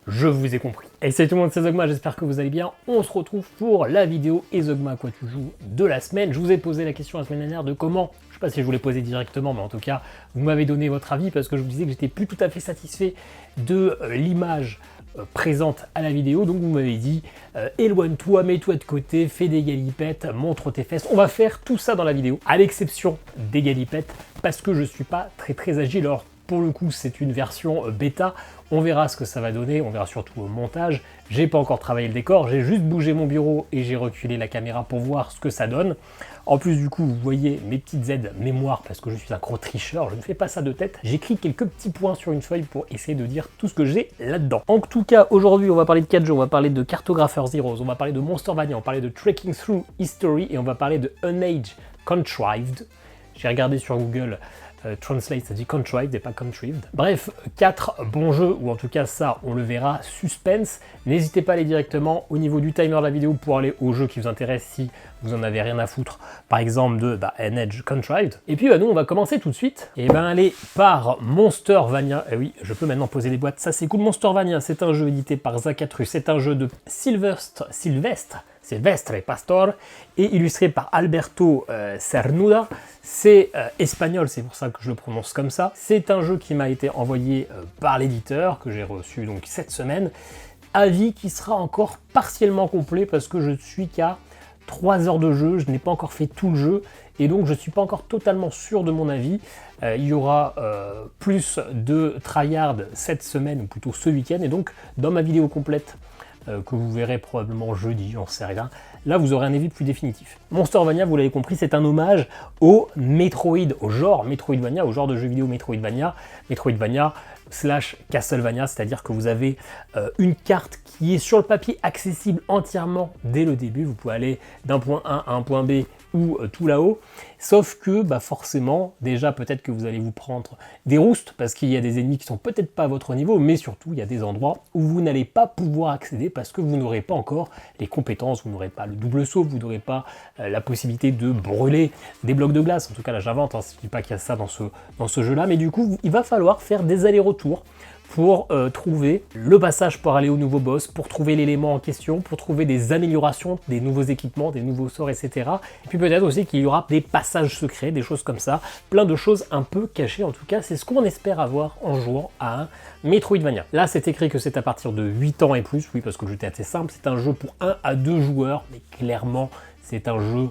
je vous ai compris. Et c'est tout le monde, c'est Zogma, j'espère que vous allez bien. On se retrouve pour la vidéo et Zogma à quoi tu joues de la semaine. Je vous ai posé la question la semaine dernière de comment, je sais pas si je vous l'ai posé directement, mais en tout cas, vous m'avez donné votre avis parce que je vous disais que j'étais plus tout à fait satisfait de l'image présente à la vidéo. Donc vous m'avez dit, éloigne-toi, mets-toi de côté, fais des galipettes, montre tes fesses. On va faire tout ça dans la vidéo, à l'exception des galipettes, parce que je suis pas très agile. Alors, pour le coup, c'est une version bêta. On verra ce que ça va donner, on verra surtout au montage. J'ai pas encore travaillé le décor, j'ai juste bougé mon bureau et j'ai reculé la caméra pour voir ce que ça donne. En plus, du coup, vous voyez mes petites aides mémoire parce que je suis un gros tricheur, je ne fais pas ça de tête. J'écris quelques petits points sur une feuille pour essayer de dire tout ce que j'ai là-dedans. En tout cas, aujourd'hui, on va parler de 4 jeux, on va parler de Cartographer Heroes, on va parler de Monstervania, on va parler de Trekking Through History et on va parler de Unage Contrived. J'ai regardé sur Google. Translate, ça dit contrived et pas contrived. Bref, 4 bons jeux, ou en tout cas ça, on le verra, suspense. N'hésitez pas à aller directement au niveau du timer de la vidéo pour aller aux jeux qui vous intéressent si vous en avez rien à foutre, par exemple de Unage Contrived. Et puis nous, on va commencer tout de suite. Et allez par Monstervania. Et oui, je peux maintenant poser des boîtes, ça c'est cool. Monstervania, c'est un jeu édité par Zacatrus, c'est un jeu de Silvestre Pastor et illustré par Alberto Cernuda. C'est espagnol, c'est pour ça que je le prononce comme ça. C'est un jeu qui m'a été envoyé par l'éditeur, que j'ai reçu donc cette semaine. Avis qui sera encore partiellement complet parce que je ne suis qu'à 3 heures de jeu, je n'ai pas encore fait tout le jeu et donc je ne suis pas encore totalement sûr de mon avis. Il y aura plus de tryhard cette semaine, ou plutôt ce week-end, et donc dans ma vidéo complète que vous verrez probablement jeudi, j'en sais rien. Là, vous aurez un avis plus définitif. Monstervania, vous l'avez compris, c'est un hommage au Metroid, au genre Metroidvania, au genre de jeu vidéo Metroidvania / Castlevania, c'est-à-dire que vous avez une carte qui est sur le papier accessible entièrement dès le début. Vous pouvez aller d'un point A à un point B ou tout là-haut, sauf que forcément, déjà peut-être que vous allez vous prendre des roustes parce qu'il y a des ennemis qui sont peut-être pas à votre niveau, mais surtout il y a des endroits où vous n'allez pas pouvoir accéder parce que vous n'aurez pas encore les compétences, vous n'aurez pas le double saut, vous n'aurez pas la possibilité de brûler des blocs de glace. En tout cas là j'invente, je ne dis pas qu'il y a ça dans ce jeu-là, mais du coup il va falloir faire des allers-retours pour trouver le passage pour aller au nouveau boss, pour trouver l'élément en question, pour trouver des améliorations, des nouveaux équipements, des nouveaux sorts, etc. Et puis peut-être aussi qu'il y aura des passages secrets, des choses comme ça, plein de choses un peu cachées. En tout cas, c'est ce qu'on espère avoir en jouant à un Metroidvania. Là, c'est écrit que c'est à partir de 8 ans et plus, oui, parce que le jeu est assez simple, c'est un jeu pour 1 à 2 joueurs, mais clairement, c'est un jeu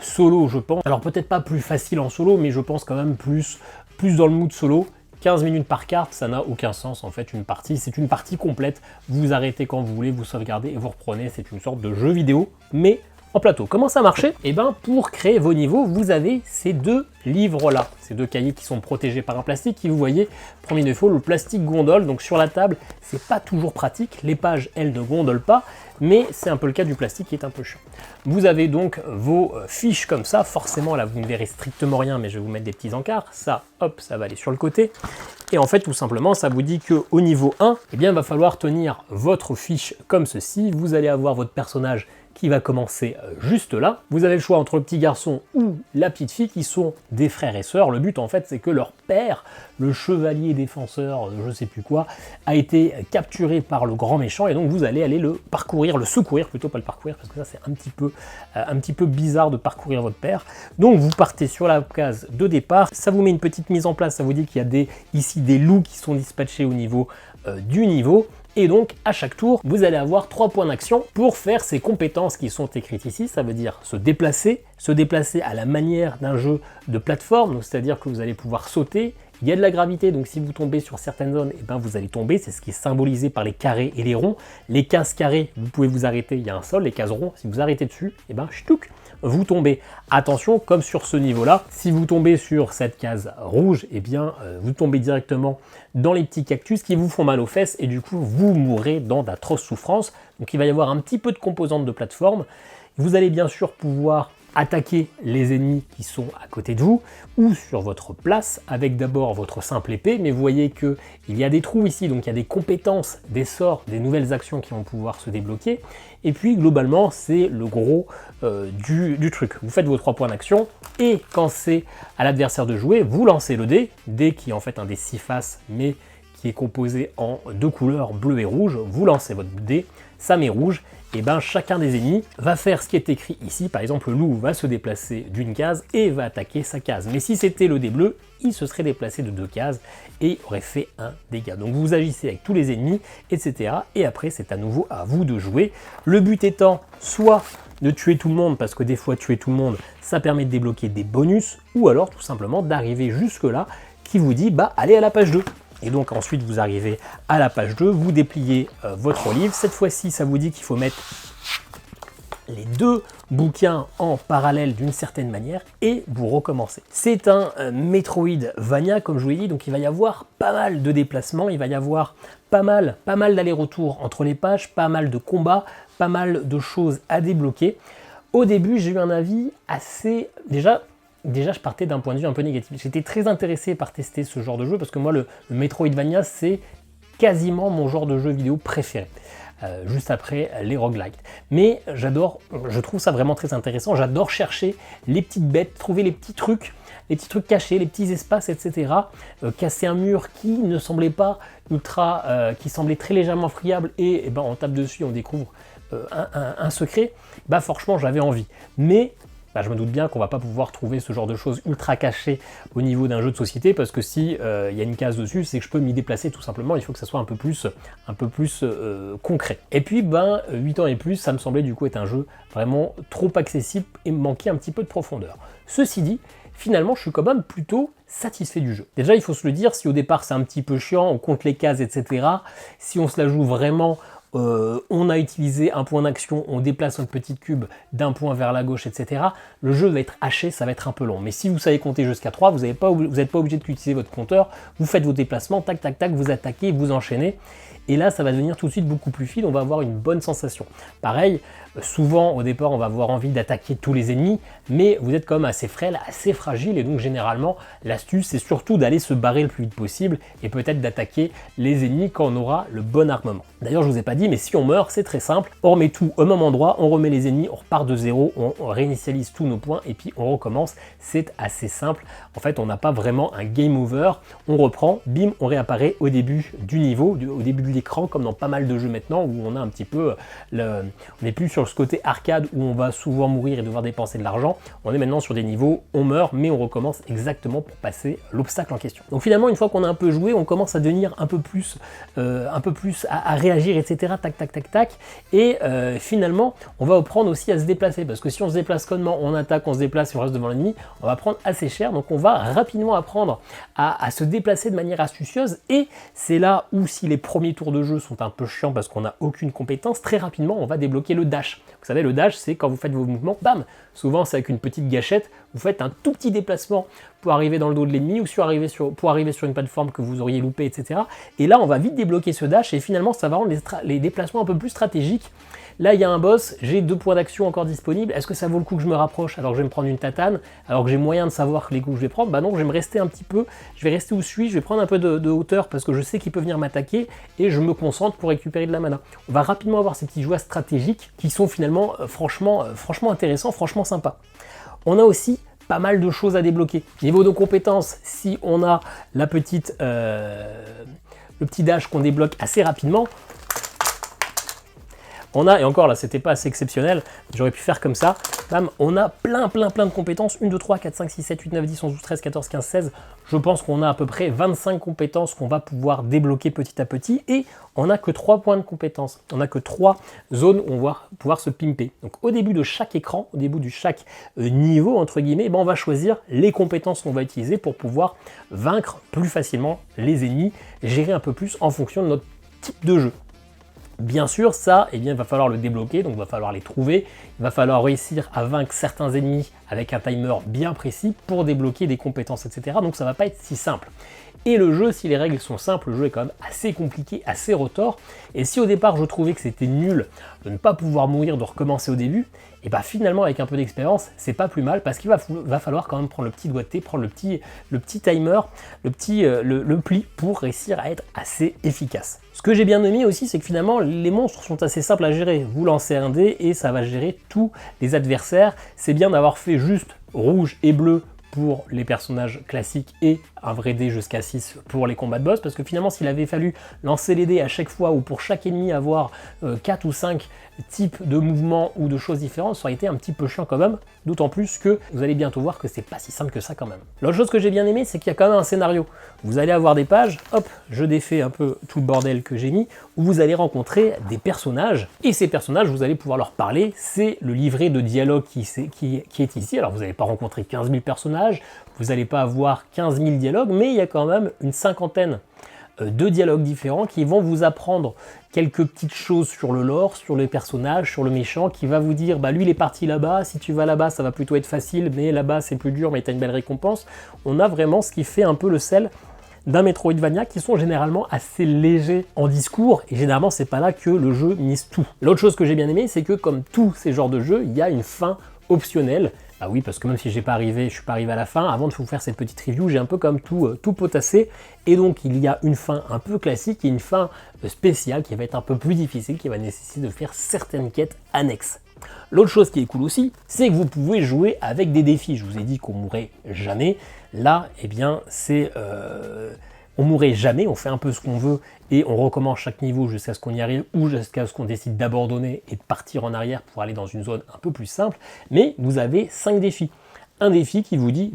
solo, je pense. Alors peut-être pas plus facile en solo, mais je pense quand même plus dans le mood solo. 15 minutes par carte, ça n'a aucun sens en fait, une partie, c'est une partie complète, vous arrêtez quand vous voulez, vous sauvegardez et vous reprenez, c'est une sorte de jeu vidéo, mais en plateau. Comment ça marchait ? Pour créer vos niveaux, vous avez ces 2 livres-là, ces 2 cahiers qui sont protégés par un plastique, qui vous voyez, premier défaut, le plastique gondole, donc sur la table, c'est pas toujours pratique, les pages, elles, ne gondolent pas, mais c'est un peu le cas du plastique qui est un peu chiant. Vous avez donc vos fiches comme ça, forcément là vous ne verrez strictement rien, mais je vais vous mettre des petits encarts, ça, hop, ça va aller sur le côté, et en fait tout simplement ça vous dit qu'au niveau 1, il va falloir tenir votre fiche comme ceci, vous allez avoir votre personnage qui va commencer juste là. Vous avez le choix entre le petit garçon ou la petite fille qui sont des frères et sœurs. Le but en fait c'est que leur père, le chevalier défenseur, je sais plus quoi, a été capturé par le grand méchant et donc vous allez aller le secourir plutôt, pas le parcourir parce que ça c'est un petit peu bizarre de parcourir votre père. Donc vous partez sur la case de départ, ça vous met une petite mise en place, ça vous dit qu'il y a ici des loups qui sont dispatchés au niveau du niveau. Et donc, à chaque tour, vous allez avoir 3 points d'action pour faire ces compétences qui sont écrites ici. Ça veut dire se déplacer à la manière d'un jeu de plateforme, c'est-à-dire que vous allez pouvoir sauter. Il y a de la gravité, donc si vous tombez sur certaines zones, vous allez tomber. C'est ce qui est symbolisé par les carrés et les ronds. Les cases carrées, vous pouvez vous arrêter, il y a un sol. Les cases ronds, si vous arrêtez dessus, ch'touk, vous tombez. Attention, comme sur ce niveau-là, si vous tombez sur cette case rouge, vous tombez directement dans les petits cactus qui vous font mal aux fesses et du coup, vous mourrez dans d'atroces souffrances. Donc il va y avoir un petit peu de composantes de plateforme. Vous allez bien sûr pouvoir attaquer les ennemis qui sont à côté de vous ou sur votre place avec d'abord votre simple épée, mais vous voyez qu'il y a des trous ici, donc il y a des compétences, des sorts, des nouvelles actions qui vont pouvoir se débloquer. Et puis globalement, c'est le gros du truc. Vous faites vos 3 points d'action et quand c'est à l'adversaire de jouer, vous lancez le dé qui est en fait un dé 6 faces, mais qui est composé en deux couleurs, bleu et rouge. Vous lancez votre dé, ça met rouge, et ben chacun des ennemis va faire ce qui est écrit ici. Par exemple, le loup va se déplacer d'une case et va attaquer sa case. Mais si c'était le dé bleu, il se serait déplacé de 2 cases et aurait fait un dégât. Donc vous agissez avec tous les ennemis, etc. Et après, c'est à nouveau à vous de jouer. Le but étant soit de tuer tout le monde, parce que des fois tuer tout le monde, ça permet de débloquer des bonus, ou alors tout simplement d'arriver jusque là, qui vous dit, bah allez à la page 2. Et donc ensuite vous arrivez à la page 2, vous dépliez votre livre. Cette fois-ci, ça vous dit qu'il faut mettre les 2 bouquins en parallèle d'une certaine manière et vous recommencez. C'est un Metroidvania, comme je vous l'ai dit, donc il va y avoir pas mal de déplacements, il va y avoir pas mal d'allers-retours entre les pages, pas mal de combats, pas mal de choses à débloquer. Au début, j'ai eu un avis assez... Déjà, je partais d'un point de vue un peu négatif. J'étais très intéressé par tester ce genre de jeu parce que moi, le Metroidvania, c'est quasiment mon genre de jeu vidéo préféré. Juste après les roguelites. Mais j'adore, je trouve ça vraiment très intéressant. J'adore chercher les petites bêtes, trouver les petits trucs cachés, les petits espaces, etc. Casser un mur qui ne semblait pas qui semblait très légèrement friable et ben, on tape dessus, on découvre un secret. Bah franchement, j'avais envie. Mais bah, je me doute bien qu'on va pas pouvoir trouver ce genre de choses ultra cachées au niveau d'un jeu de société, parce que si y a une case dessus, c'est que je peux m'y déplacer tout simplement, il faut que ça soit un peu plus concret. Et puis, 8 ans et plus, ça me semblait du coup être un jeu vraiment trop accessible et me manquait un petit peu de profondeur. Ceci dit, finalement, je suis quand même plutôt satisfait du jeu. Déjà, il faut se le dire, si au départ c'est un petit peu chiant, on compte les cases, etc., si on se la joue vraiment... on a utilisé un point d'action, on déplace notre petit cube d'un point vers la gauche, etc. Le jeu va être haché, ça va être un peu long. Mais si vous savez compter jusqu'à 3, vous n'êtes pas obligé d'utiliser votre compteur, vous faites vos déplacements, tac, tac, tac, vous attaquez, vous enchaînez. Et là, ça va devenir tout de suite beaucoup plus fluide, on va avoir une bonne sensation. Pareil, souvent, au départ, on va avoir envie d'attaquer tous les ennemis, mais vous êtes quand même assez frêle, assez fragile, et donc généralement, l'astuce, c'est surtout d'aller se barrer le plus vite possible, et peut-être d'attaquer les ennemis quand on aura le bon armement. D'ailleurs, je vous ai pas dit, mais si on meurt, c'est très simple, on remet tout au même endroit, on remet les ennemis, on repart de zéro, on réinitialise tous nos points, et puis on recommence. C'est assez simple. En fait, on n'a pas vraiment un game over, on reprend, bim, on réapparaît au début du niveau, au début de l'écran, comme dans pas mal de jeux maintenant, où on a un petit peu, on n'est plus sur ce côté arcade où on va souvent mourir et devoir dépenser de l'argent. On est maintenant sur des niveaux, on meurt, mais on recommence exactement pour passer l'obstacle en question. Donc finalement, une fois qu'on a un peu joué, on commence à devenir un peu plus à réagir, etc. Tac, tac, tac, tac. Et finalement, on va apprendre aussi à se déplacer, parce que si on se déplace comment, on attaque, on se déplace et on reste devant l'ennemi, on va prendre assez cher. Donc on va rapidement apprendre à se déplacer de manière astucieuse. Et c'est là où, si les premiers tours de jeu sont un peu chiants parce qu'on n'a aucune compétence, très rapidement, on va débloquer le dash. Vous savez, le dash, c'est quand vous faites vos mouvements, bam, souvent c'est avec une petite gâchette, vous faites un tout petit déplacement pour arriver dans le dos de l'ennemi ou pour arriver sur une plateforme que vous auriez loupé, etc. Et là, on va vite débloquer ce dash et finalement, ça va rendre les déplacements un peu plus stratégiques. Là, il y a un boss, j'ai 2 points d'action encore disponibles. Est-ce que ça vaut le coup que je me rapproche alors que je vais me prendre une tatane, alors que j'ai moyen de savoir les coups que je vais prendre? Bah non, je vais me rester un petit peu, je vais rester où je suis, je vais prendre un peu de hauteur parce que je sais qu'il peut venir m'attaquer et je me concentre pour récupérer de la mana. On va rapidement avoir ces petits joueurs stratégiques qui sont finalement franchement intéressants, franchement sympas. On a aussi pas mal de choses à débloquer. Niveau de compétences, si on a le petit dash qu'on débloque assez rapidement, on a, et encore là, c'était pas assez exceptionnel, j'aurais pu faire comme ça, bam, on a plein de compétences, 1, 2, 3, 4, 5, 6, 7, 8, 9, 10, 11, 12, 13, 14, 15, 16, je pense qu'on a à peu près 25 compétences qu'on va pouvoir débloquer petit à petit, et on n'a que 3 points de compétences, on n'a que 3 zones où on va pouvoir se pimper. Donc au début de chaque écran, au début de chaque niveau, entre guillemets, ben, on va choisir les compétences qu'on va utiliser pour pouvoir vaincre plus facilement les ennemis, gérer un peu plus en fonction de notre type de jeu. Bien sûr, ça, eh bien, il va falloir le débloquer, donc il va falloir les trouver, il va falloir réussir à vaincre certains ennemis avec un timer bien précis pour débloquer des compétences, etc. Donc ça ne va pas être si simple. Et le jeu, si les règles sont simples, le jeu est quand même assez compliqué, assez retors. Et si au départ je trouvais que c'était nul de ne pas pouvoir mourir, de recommencer au début, et bah finalement avec un peu d'expérience, c'est pas plus mal parce qu'il va falloir quand même prendre le petit doigté, prendre le petit timer, le pli pour réussir à être assez efficace. Ce que j'ai bien aimé aussi, c'est que finalement les monstres sont assez simples à gérer. Vous lancez un dé et ça va gérer tous les adversaires. C'est bien d'avoir fait juste rouge et bleu pour les personnages classiques et un vrai dé jusqu'à 6 pour les combats de boss, parce que finalement s'il avait fallu lancer les dés à chaque fois ou pour chaque ennemi avoir 4 ou 5 types de mouvements ou de choses différentes, ça aurait été un petit peu chiant quand même, d'autant plus que vous allez bientôt voir que c'est pas si simple que ça quand même. L'autre chose que j'ai bien aimé, c'est qu'il y a quand même un scénario. Vous allez avoir des pages, hop, je défais un peu tout le bordel que j'ai mis, où vous allez rencontrer des personnages, et ces personnages, vous allez pouvoir leur parler, c'est le livret de dialogue qui est ici. Alors vous n'allez pas rencontrer 15 000 personnages, vous n'allez pas avoir 15 000 dialogues, mais il y a quand même une cinquantaine de dialogues différents qui vont vous apprendre quelques petites choses sur le lore, sur les personnages, sur le méchant, qui va vous dire bah lui il est parti là-bas, si tu vas là-bas ça va plutôt être facile, mais là-bas c'est plus dur mais tu as une belle récompense. On a vraiment ce qui fait un peu le sel d'un Metroidvania qui sont généralement assez légers en discours et généralement c'est pas là que le jeu mise tout. L'autre chose que j'ai bien aimé, c'est que comme tous ces genres de jeux, il y a une fin optionnelle. Ah oui, parce que même si je suis pas arrivé à la fin, avant de vous faire cette petite review, j'ai un peu comme tout potassé. Et donc il y a une fin un peu classique et une fin spéciale qui va être un peu plus difficile, qui va nécessiter de faire certaines quêtes annexes. L'autre chose qui est cool aussi, c'est que vous pouvez jouer avec des défis. Je vous ai dit qu'on mourrait jamais. Là, eh bien, c'est... on mourrait jamais, on fait un peu ce qu'on veut et on recommence chaque niveau jusqu'à ce qu'on y arrive ou jusqu'à ce qu'on décide d'abandonner et de partir en arrière pour aller dans une zone un peu plus simple. Mais vous avez 5 défis. Un défi qui vous dit,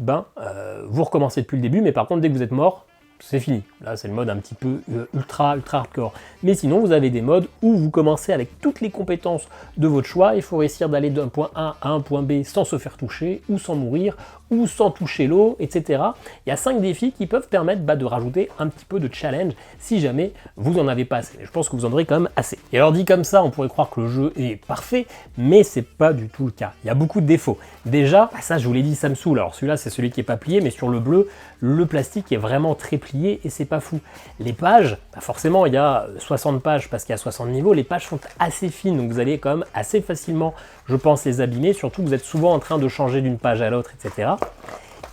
vous recommencez depuis le début, mais par contre, dès que vous êtes mort, c'est fini. Là, c'est le mode un petit peu ultra hardcore. Mais sinon, vous avez des modes où vous commencez avec toutes les compétences de votre choix. Il faut réussir d'aller d'un point A à un point B sans se faire toucher, ou sans mourir, ou sans toucher l'eau, etc. Il y a 5 défis qui peuvent permettre de rajouter un petit peu de challenge si jamais vous en avez pas assez. Je pense que vous en aurez quand même assez. Et alors dit comme ça, on pourrait croire que le jeu est parfait, mais c'est pas du tout le cas. Il y a beaucoup de défauts. Déjà, ça je vous l'ai dit, ça me saoule. Alors celui-là, c'est celui qui est pas plié, mais sur le bleu, le plastique est vraiment très plié et c'est pas fou. Les pages, forcément, il y a 60 pages parce qu'il y a 60 niveaux. Les pages sont assez fines, donc vous allez quand même assez facilement, je pense, les abîmer. Surtout que vous êtes souvent en train de changer d'une page à l'autre, etc.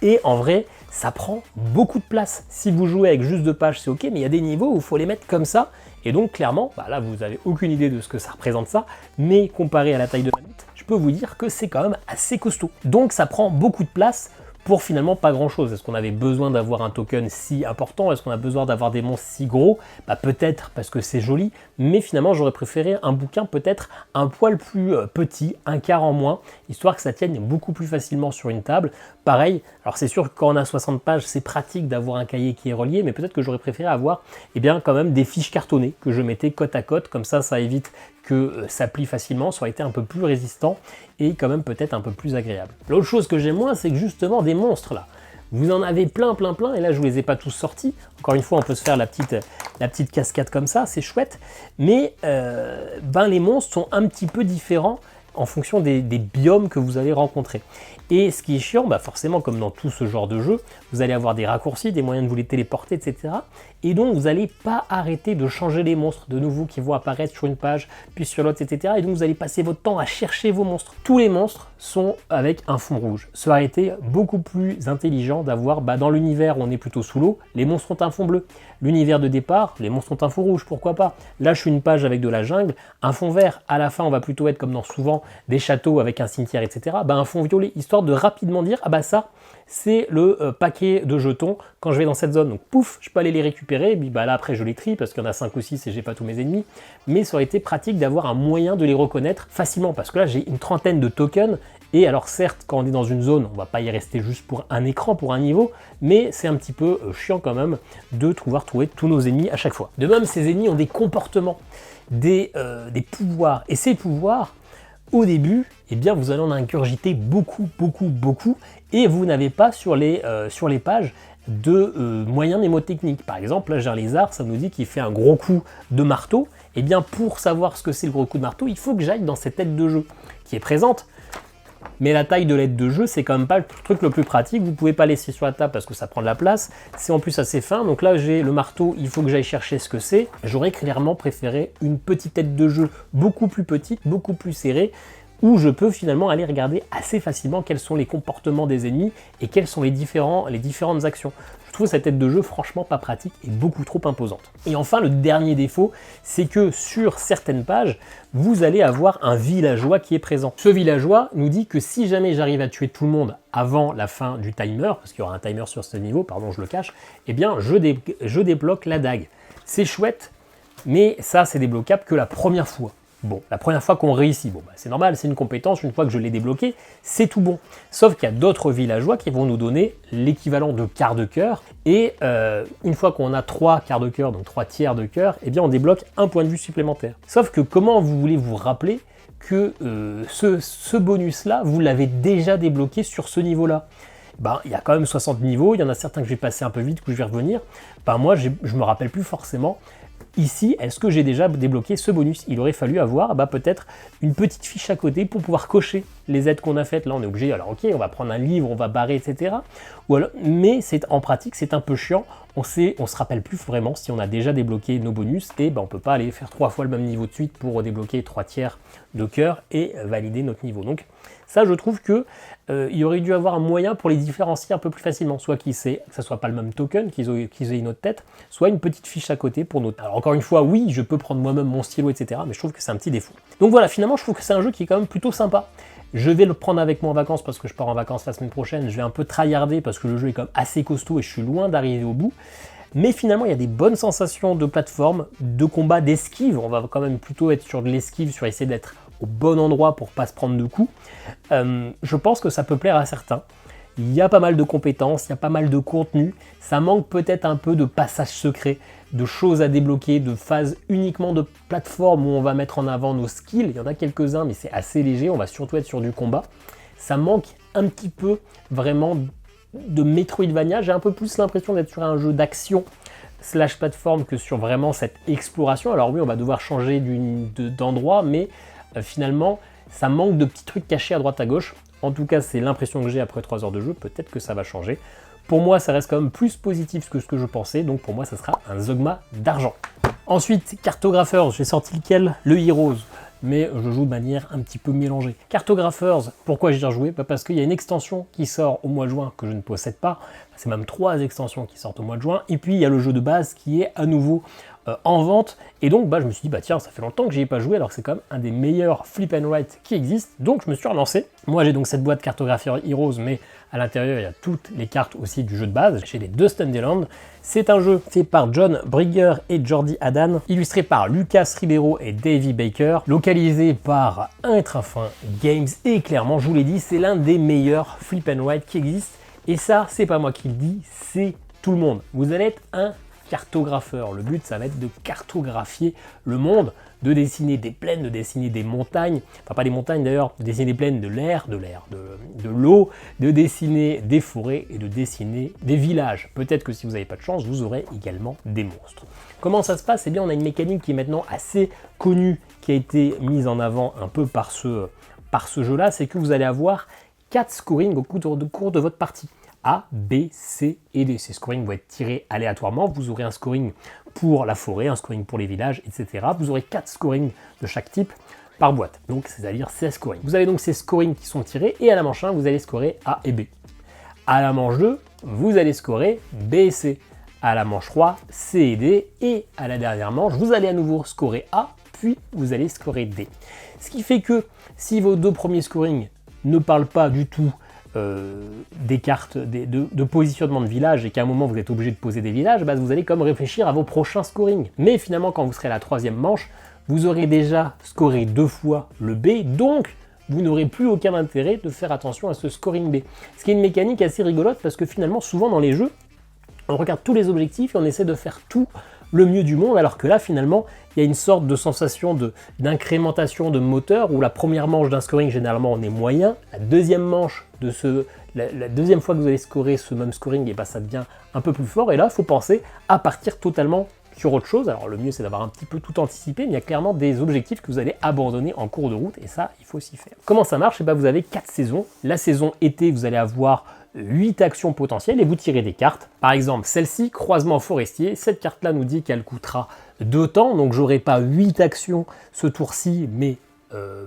Et en vrai, ça prend beaucoup de place. Si vous jouez avec juste 2 pages, c'est ok, mais il y a des niveaux où il faut les mettre comme ça. Et donc clairement, là vous n'avez aucune idée de ce que ça représente ça, mais comparé à la taille de ma bite, je peux vous dire que c'est quand même assez costaud. Donc ça prend beaucoup de place pour finalement pas grand chose. Est-ce qu'on avait besoin d'avoir un token si important? Est-ce qu'on a besoin d'avoir des monstres si gros? Peut-être parce que c'est joli, mais finalement j'aurais préféré un bouquin peut-être un poil plus petit, un quart en moins, histoire que ça tienne beaucoup plus facilement sur une table. Pareil, alors c'est sûr que quand on a 60 pages, c'est pratique d'avoir un cahier qui est relié, mais peut-être que j'aurais préféré avoir quand même des fiches cartonnées que je mettais côte à côte, comme ça évite que ça plie facilement, ça aurait été un peu plus résistant et quand même peut-être un peu plus agréable. L'autre chose que j'aime moins, c'est que justement des monstres là, vous en avez plein, et là je vous les ai pas tous sortis. Encore une fois, on peut se faire la petite cascade comme ça, c'est chouette, mais les monstres sont un petit peu différents en fonction des biomes que vous allez rencontrer. Et ce qui est chiant, forcément comme dans tout ce genre de jeu, vous allez avoir des raccourcis, des moyens de vous les téléporter, etc. Et donc vous n'allez pas arrêter de changer les monstres de nouveau qui vont apparaître sur une page, puis sur l'autre, etc. Et donc vous allez passer votre temps à chercher vos monstres. Tous les monstres sont avec un fond rouge. Ça aurait été beaucoup plus intelligent d'avoir, dans l'univers où on est plutôt sous l'eau, les monstres ont un fond bleu. L'univers de départ, les monstres ont un fond rouge, pourquoi pas. Là je suis une page avec de la jungle, un fond vert. À la fin on va plutôt être comme dans souvent des châteaux avec un cimetière, etc. Un fond violet, histoire de rapidement dire, ça c'est le paquet de jetons quand je vais dans cette zone. Donc pouf, je peux aller les récupérer, et puis là après je les trie parce qu'il y en a 5 ou 6 et j'ai pas tous mes ennemis. Mais ça aurait été pratique d'avoir un moyen de les reconnaître facilement parce que là j'ai une trentaine de tokens. Et alors certes, quand on est dans une zone, on va pas y rester juste pour un écran, pour un niveau, mais c'est un petit peu chiant quand même de pouvoir trouver tous nos ennemis à chaque fois. De même, ces ennemis ont des comportements, des pouvoirs, et ces pouvoirs, au début, vous allez en ingurgiter beaucoup, et vous n'avez pas sur les pages de moyens mnémotechniques. Par exemple, là j'ai un lézard, ça nous dit qu'il fait un gros coup de marteau. Pour savoir ce que c'est le gros coup de marteau, il faut que j'aille dans cette aide de jeu qui est présente. Mais la taille de l'aide de jeu, c'est quand même pas le truc le plus pratique. Vous pouvez pas laisser sur la table parce que ça prend de la place. C'est en plus assez fin. Donc là, j'ai le marteau, il faut que j'aille chercher ce que c'est. J'aurais clairement préféré une petite aide de jeu beaucoup plus petite, beaucoup plus serrée, où je peux finalement aller regarder assez facilement quels sont les comportements des ennemis et quelles sont les différentes actions. Je trouve cette tête de jeu franchement pas pratique et beaucoup trop imposante. Et enfin, le dernier défaut, c'est que sur certaines pages, vous allez avoir un villageois qui est présent. Ce villageois nous dit que si jamais j'arrive à tuer tout le monde avant la fin du timer, parce qu'il y aura un timer sur ce niveau, pardon, je le cache, eh bien je débloque la dague. C'est chouette, mais ça c'est débloquable que la première fois. Bon, la première fois qu'on réussit, bon, bah, c'est normal, c'est une compétence, une fois que je l'ai débloqué, c'est tout bon. Sauf qu'il y a d'autres villageois qui vont nous donner l'équivalent de quart de cœur, et une fois qu'on a 3 quarts de cœur, donc 3 tiers de cœur, eh bien on débloque un point de vue supplémentaire. Sauf que comment vous voulez vous rappeler que ce bonus-là, vous l'avez déjà débloqué sur ce niveau-là? Ben, il y a quand même 60 niveaux, il y en a certains que je vais passer un peu vite, que je vais revenir. Ben, moi, je me rappelle plus forcément. Ici, est-ce que j'ai déjà débloqué ce bonus? Il aurait fallu avoir peut-être une petite fiche à côté pour pouvoir cocher les aides qu'on a faites. Là, on est obligé, alors ok, on va prendre un livre, on va barrer, etc. Mais en pratique, c'est un peu chiant. On se rappelle plus vraiment si on a déjà débloqué nos bonus et on ne peut pas aller faire 3 fois le même niveau de suite pour débloquer 3 tiers de cœur et valider notre niveau. Donc ça, je trouve que il aurait dû avoir un moyen pour les différencier un peu plus facilement, soit que ça soit pas le même token, qu'ils aient une autre tête, soit une petite fiche à côté pour notre. Alors encore une fois, oui, je peux prendre moi-même mon stylo, etc. Mais je trouve que c'est un petit défaut. Donc voilà, finalement, je trouve que c'est un jeu qui est quand même plutôt sympa. Je vais le prendre avec moi en vacances parce que je pars en vacances la semaine prochaine. Je vais un peu tryharder parce que le jeu est quand même assez costaud et je suis loin d'arriver au bout. Mais finalement, il y a des bonnes sensations de plateforme, de combat, d'esquive. On va quand même plutôt être sur de l'esquive, sur essayer d'être au bon endroit pour pas se prendre de coups. Je pense que ça peut plaire à certains. Il y a pas mal de compétences, il y a pas mal de contenu. Ça manque peut-être un peu de passages secrets, de choses à débloquer, de phases uniquement de plateforme où on va mettre en avant nos skills. Il y en a quelques-uns, mais c'est assez léger. On va surtout être sur du combat. Ça manque un petit peu vraiment de Metroidvania. J'ai un peu plus l'impression d'être sur un jeu d'action / plateforme que sur vraiment cette exploration. Alors oui, on va devoir changer d'endroit, mais finalement, ça manque de petits trucs cachés à droite à gauche. En tout cas, c'est l'impression que j'ai après 3 heures de jeu. Peut-être que ça va changer. Pour moi, ça reste quand même plus positif que ce que je pensais. Donc pour moi, ça sera un Zogma d'argent. Ensuite, Cartographers, j'ai sorti lequel? Le Heroes. Mais je joue de manière un petit peu mélangée. Cartographers, pourquoi j'y ai rejoué? Parce qu'il y a une extension qui sort au mois de juin que je ne possède pas. C'est même 3 extensions qui sortent au mois de juin. Et puis il y a le jeu de base qui est à nouveau en vente. Et donc je me suis dit, tiens, ça fait longtemps que j'y ai pas joué, alors c'est quand même un des meilleurs flip and write qui existent. Donc je me suis relancé. Moi j'ai donc cette boîte Cartographer Heroes, mais à l'intérieur il y a toutes les cartes aussi du jeu de base. J'ai les 2 Standalone. C'est un jeu fait par John Brigger et Jordi Adan, illustré par Lucas Ribeiro et Davey Baker, localisé par Intrafin Games. Et clairement, je vous l'ai dit, c'est l'un des meilleurs flip and write qui existent. Et ça, c'est pas moi qui le dis, c'est tout le monde. Vous allez être un cartographeur. Le but, ça va être de cartographier le monde, de dessiner des plaines, de dessiner des montagnes, enfin pas des montagnes d'ailleurs, de dessiner des plaines, de l'air, de l'eau, de dessiner des forêts et de dessiner des villages. Peut-être que si vous n'avez pas de chance, vous aurez également des monstres. Comment ça se passe? Eh bien, on a une mécanique qui est maintenant assez connue, qui a été mise en avant un peu par ce jeu-là, c'est que vous allez avoir 4 scorings au cours de votre partie. A, B, C et D. Ces scorings vont être tirés aléatoirement. Vous aurez un scoring pour la forêt, un scoring pour les villages, etc. Vous aurez 4 scorings de chaque type par boîte. Donc, c'est-à-dire 16 scorings. Vous avez donc ces scorings qui sont tirés et à la manche 1, vous allez scorer A et B. À la manche 2, vous allez scorer B et C. À la manche 3, C et D. Et à la dernière manche, vous allez à nouveau scorer A, puis vous allez scorer D. Ce qui fait que si vos 2 premiers scorings ne parlent pas du tout des cartes de positionnement de village et qu'à un moment vous êtes obligé de poser des villages, vous allez comme réfléchir à vos prochains scorings. Mais finalement, quand vous serez à la 3e manche, vous aurez déjà scoré 2 fois le B, donc vous n'aurez plus aucun intérêt de faire attention à ce scoring B. Ce qui est une mécanique assez rigolote parce que finalement, souvent dans les jeux, on regarde tous les objectifs et on essaie de faire tout le mieux du monde, alors que là finalement il y a une sorte de sensation d'incrémentation de moteur où la première manche d'un scoring généralement on est moyen, la deuxième manche la deuxième fois que vous allez scorer ce même scoring, et ça devient un peu plus fort, et là il faut penser à partir totalement sur autre chose. Alors le mieux c'est d'avoir un petit peu tout anticipé, mais il y a clairement des objectifs que vous allez abandonner en cours de route et ça il faut s'y faire. Comment ça marche? Vous avez 4 saisons. La saison été, vous allez avoir 8 actions potentielles et vous tirez des cartes. Par exemple, celle-ci, croisement forestier, cette carte-là nous dit qu'elle coûtera 2 temps, donc j'aurai pas 8 actions ce tour-ci, mais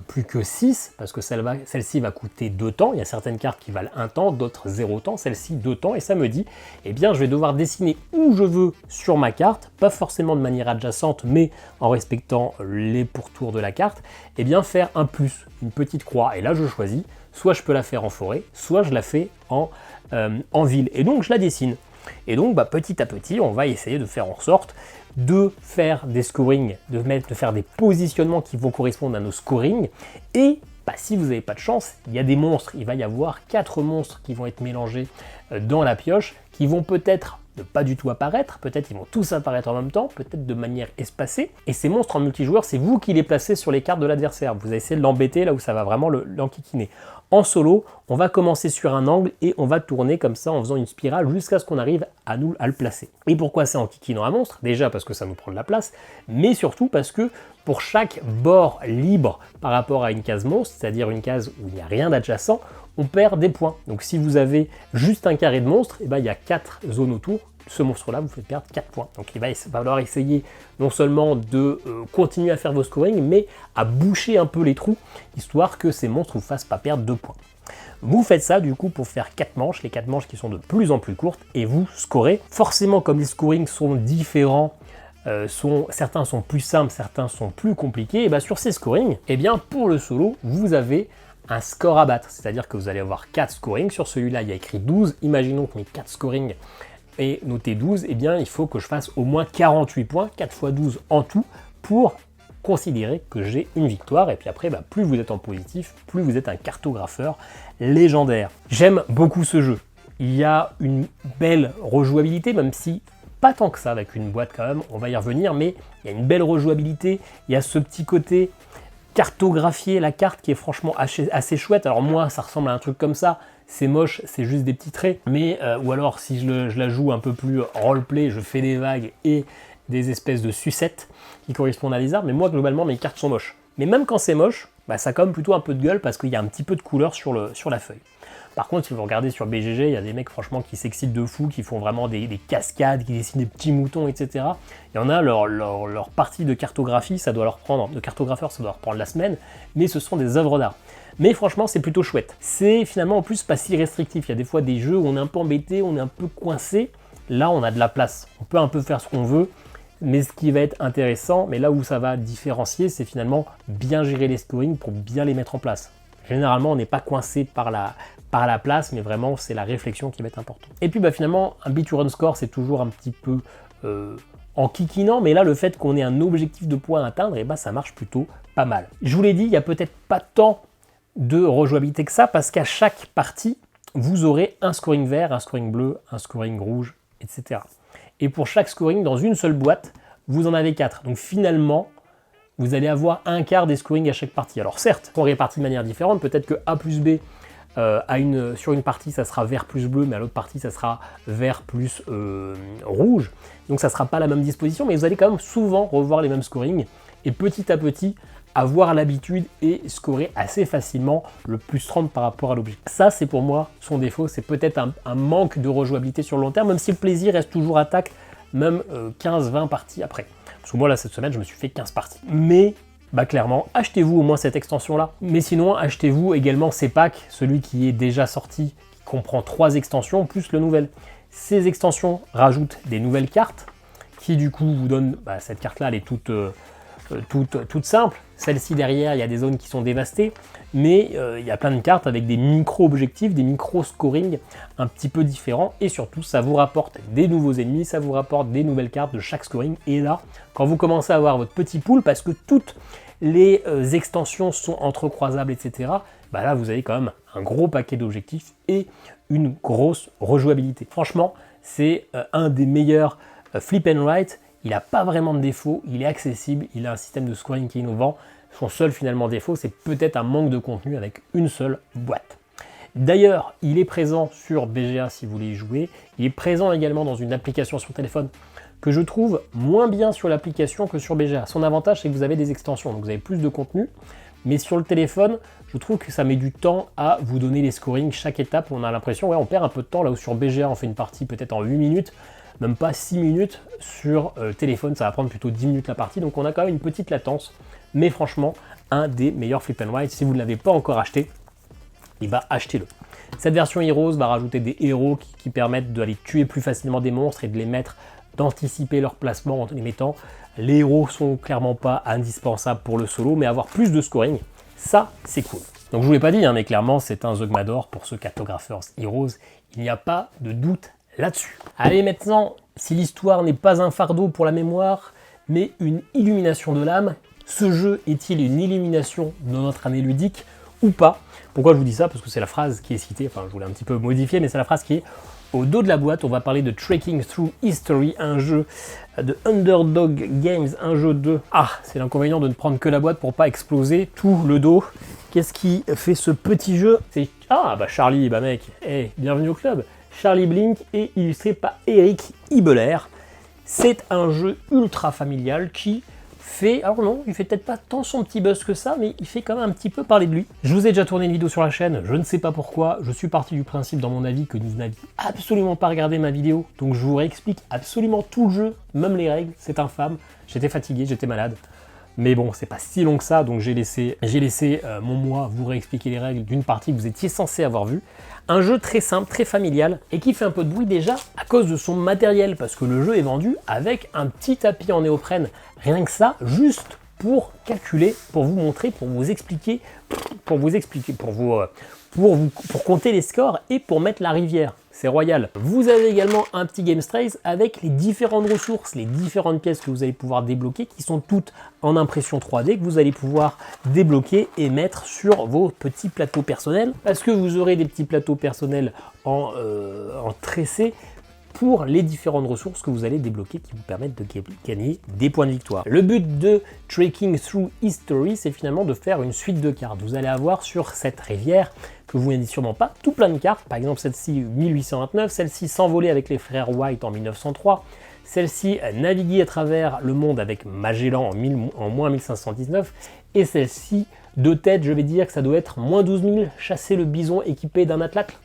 plus que 6, parce que celle-ci va coûter 2 temps. Il y a certaines cartes qui valent 1 temps, d'autres 0 temps, celle-ci 2 temps, et ça me dit, eh bien je vais devoir dessiner où je veux sur ma carte, pas forcément de manière adjacente, mais en respectant les pourtours de la carte, eh bien faire un plus, une petite croix, et là je choisis, soit je peux la faire en forêt, soit je la fais en ville, et donc je la dessine. Et donc petit à petit, on va essayer de faire en sorte de faire des scorings, de faire des positionnements qui vont correspondre à nos scorings. Et si vous n'avez pas de chance, il y a des monstres. Il va y avoir 4 monstres qui vont être mélangés dans la pioche, qui vont peut-être ne pas du tout apparaître, peut-être ils vont tous apparaître en même temps, peut-être de manière espacée. Et ces monstres en multijoueur, c'est vous qui les placez sur les cartes de l'adversaire. Vous allez essayer de l'embêter là où ça va vraiment l'enquiquiner. En solo, on va commencer sur un angle et on va tourner comme ça en faisant une spirale jusqu'à ce qu'on arrive à le placer. Et pourquoi c'est en enquiquinant un monstre? Déjà parce que ça nous prend de la place, mais surtout parce que pour chaque bord libre par rapport à une case monstre, c'est-à-dire une case où il n'y a rien d'adjacent, on perd des points. Donc si vous avez juste un carré de monstre, il y a 4 zones autour. Ce monstre-là vous fait perdre 4 points. Donc il va falloir essayer non seulement de continuer à faire vos scorings, mais à boucher un peu les trous, histoire que ces monstres ne vous fassent pas perdre 2 points. Vous faites ça du coup pour faire 4 manches, les 4 manches qui sont de plus en plus courtes, et vous scorez. Forcément, comme les scorings sont différents, certains sont plus simples, certains sont plus compliqués, et sur ces scorings, pour le solo, vous avez un score à battre, c'est-à-dire que vous allez avoir 4 scorings. Sur celui-là, il y a écrit 12. Imaginons que mes 4 scorings est noté 12, il faut que je fasse au moins 48 points, 4 x 12 en tout, pour considérer que j'ai une victoire. Et puis après, plus vous êtes en positif, plus vous êtes un cartographeur légendaire. J'aime beaucoup ce jeu. Il y a une belle rejouabilité, même si pas tant que ça avec une boîte quand même, on va y revenir, mais il y a une belle rejouabilité, il y a ce petit côté cartographier la carte qui est franchement assez chouette. Alors moi, ça ressemble à un truc comme ça, c'est moche, c'est juste des petits traits, mais ou alors si je la joue un peu plus roleplay, je fais des vagues et des espèces de sucettes qui correspondent à des arbres, mais moi globalement mes cartes sont moches. Mais même quand c'est moche, ça a quand même plutôt un peu de gueule parce qu'il y a un petit peu de couleur sur la feuille. Par contre, si vous regardez sur BGG, il y a des mecs franchement qui s'excitent de fou, qui font vraiment des cascades, qui dessinent des petits moutons, etc. Il y en a, leur partie de cartographie, ça doit leur prendre, de cartographeur, ça doit leur prendre la semaine, mais ce sont des œuvres d'art. Mais franchement, c'est plutôt chouette. C'est finalement en plus pas si restrictif. Il y a des fois des jeux où on est un peu embêté, on est un peu coincé. Là, on a de la place. On peut un peu faire ce qu'on veut. Mais ce qui va être intéressant, mais là où ça va différencier, c'est finalement bien gérer les scorings pour bien les mettre en place. Généralement, on n'est pas coincé par la place, mais vraiment, c'est la réflexion qui va être importante. Et puis finalement, un beat to run score, c'est toujours un petit peu enquiquinant, mais là, le fait qu'on ait un objectif de points à atteindre, ça marche plutôt pas mal. Je vous l'ai dit, il n'y a peut-être pas tant de rejouabilité que ça, parce qu'à chaque partie, vous aurez un scoring vert, un scoring bleu, un scoring rouge, etc. Et pour chaque scoring, dans une seule boîte, vous en avez 4. Donc finalement, vous allez avoir un quart des scorings à chaque partie. Alors certes, ils sont répartis de manière différente. Peut-être que A plus B, sur une partie, ça sera vert plus bleu, mais à l'autre partie, ça sera vert plus rouge. Donc ça ne sera pas la même disposition, mais vous allez quand même souvent revoir les mêmes scorings. Et petit à petit, avoir l'habitude et scorer assez facilement le plus 30 par rapport à l'objet. Ça, c'est pour moi son défaut. C'est peut-être un manque de rejouabilité sur le long terme, même si le plaisir reste toujours intact, même 15-20 parties après. Parce que moi, là, cette semaine, je me suis fait 15 parties. Mais, clairement, achetez-vous au moins cette extension-là. Mais sinon, achetez-vous également ces packs, celui qui est déjà sorti, qui comprend 3 extensions, plus le nouvel. Ces extensions rajoutent des nouvelles cartes, qui du coup vous donnent, cette carte-là, elle est toute simple. Celle-ci derrière, il y a des zones qui sont dévastées, mais il y a plein de cartes avec des micro-objectifs, des micro-scorings un petit peu différents, et surtout ça vous rapporte des nouveaux ennemis, ça vous rapporte des nouvelles cartes de chaque scoring, et là, quand vous commencez à avoir votre petit pool, parce que toutes les extensions sont entrecroisables, etc., là vous avez quand même un gros paquet d'objectifs et une grosse rejouabilité. Franchement, c'est un des meilleurs flip and write. Il n'a pas vraiment de défaut, il est accessible, il a un système de scoring qui est innovant. Son seul finalement défaut, c'est peut-être un manque de contenu avec une seule boîte. D'ailleurs, il est présent sur BGA si vous voulez y jouer. Il est présent également dans une application sur téléphone que je trouve moins bien sur l'application que sur BGA. Son avantage, c'est que vous avez des extensions, donc vous avez plus de contenu. Mais sur le téléphone, je trouve que ça met du temps à vous donner les scorings chaque étape. On a l'impression, on perd un peu de temps, là où sur BGA, on fait une partie peut-être en 8 minutes. Même pas 6 minutes sur téléphone, ça va prendre plutôt 10 minutes la partie, donc on a quand même une petite latence, mais franchement, un des meilleurs Flip and Ride. Si vous ne l'avez pas encore acheté, achetez-le. Cette version Heroes va rajouter des héros qui permettent d'aller tuer plus facilement des monstres et de les mettre, d'anticiper leur placement en les mettant. Les héros sont clairement pas indispensables pour le solo, mais avoir plus de scoring, ça c'est cool. Donc je vous l'ai pas dit, mais clairement c'est un Zogmador pour ce Cartographers Heroes, il n'y a pas de doute là-dessus. Allez maintenant, si l'histoire n'est pas un fardeau pour la mémoire, mais une illumination de l'âme, ce jeu est-il une illumination de notre année ludique ou pas? Pourquoi je vous dis ça? Parce que c'est la phrase qui est citée, enfin je voulais un petit peu modifier, mais c'est la phrase qui est au dos de la boîte. On va parler de Trekking Through History, un jeu de Underdog Games, un jeu de... Ah, c'est l'inconvénient de ne prendre que la boîte pour pas exploser tout le dos. Qu'est-ce qui fait ce petit jeu? C'est... Ah, bah Charlie, bah mec, hey, bienvenue au club. Charlie Blink est illustré par Eric Ibeler. C'est un jeu ultra familial qui fait... Alors non, il fait peut-être pas tant son petit buzz que ça, mais il fait quand même un petit peu parler de lui. Je vous ai déjà tourné une vidéo sur la chaîne, je ne sais pas pourquoi, je suis parti du principe dans mon avis que vous n'aviez absolument pas regardé ma vidéo, donc je vous réexplique absolument tout le jeu, même les règles, c'est infâme. J'étais fatigué, j'étais malade. Mais bon, c'est pas si long que ça, donc j'ai laissé mon moi vous réexpliquer les règles d'une partie que vous étiez censé avoir vue. Un jeu très simple, très familial, et qui fait un peu de bruit déjà à cause de son matériel, parce que le jeu est vendu avec un petit tapis en néoprène. Rien que ça, juste pour calculer, pour vous montrer, pour compter les scores et pour mettre la rivière. C'est royal. Vous avez également un petit Game Trace avec les différentes ressources, les différentes pièces que vous allez pouvoir débloquer, qui sont toutes en impression 3D, que vous allez pouvoir débloquer et mettre sur vos petits plateaux personnels, parce que vous aurez des petits plateaux personnels en tressé pour les différentes ressources que vous allez débloquer qui vous permettent de gagner des points de victoire. Le but de Trekking Through History, c'est finalement de faire une suite de cartes. Vous allez avoir sur cette rivière, que vous n'avez sûrement pas, tout plein de cartes, par exemple celle-ci 1829, celle-ci S'envoler avec les frères White en 1903, celle-ci Naviguer à travers le monde avec Magellan en moins 1519, et celle-ci, de tête, je vais dire que ça doit être moins 12 000, chasser le bison équipé d'un atlacle.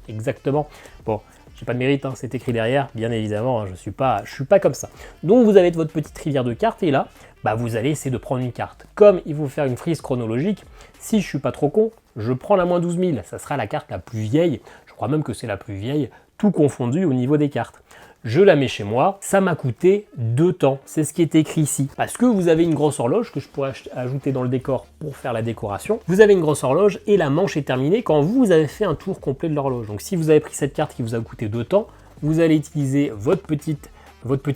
Exactement. Bon, j'ai pas de mérite, hein, c'est écrit derrière, bien évidemment, hein, je suis pas comme ça. Donc vous avez votre petite rivière de cartes, et là, bah, vous allez essayer de prendre une carte. Comme il faut faire une frise chronologique, si je suis pas trop con, je prends la moins 12 000, ça sera la carte la plus vieille, je crois même que c'est la plus vieille, tout confondu au niveau des cartes. Je la mets chez moi, ça m'a coûté 2 temps, c'est ce qui est écrit ici. Parce que vous avez une grosse horloge que je pourrais ajouter dans le décor pour faire la décoration. Vous avez une grosse horloge et la manche est terminée quand vous avez fait un tour complet de l'horloge. Donc si vous avez pris cette carte qui vous a coûté 2 temps, vous allez utiliser votre petit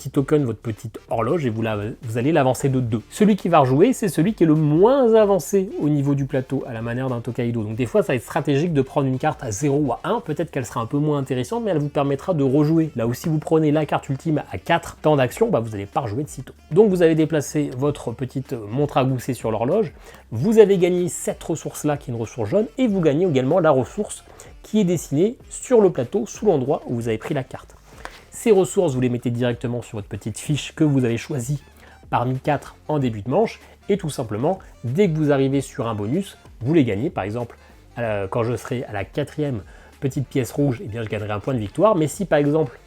token, votre petite horloge, et vous allez l'avancer de 2. Celui qui va rejouer, c'est celui qui est le moins avancé au niveau du plateau, à la manière d'un Tokaido. Donc des fois, ça va être stratégique de prendre une carte à 0 ou à 1, peut-être qu'elle sera un peu moins intéressante, mais elle vous permettra de rejouer. Là où si vous prenez la carte ultime à 4 temps d'action, bah, vous n'allez pas rejouer de sitôt. Donc vous avez déplacé votre petite montre à gousset sur l'horloge, vous avez gagné cette ressource-là, qui est une ressource jaune, et vous gagnez également la ressource qui est dessinée sur le plateau, sous l'endroit où vous avez pris la carte. Ces ressources, vous les mettez directement sur votre petite fiche que vous avez choisie parmi 4 en début de manche, et tout simplement, dès que vous arrivez sur un bonus, vous les gagnez. Par exemple, quand je serai à la 4e petite pièce rouge, eh bien, je gagnerai un point de victoire, mais si par exemple,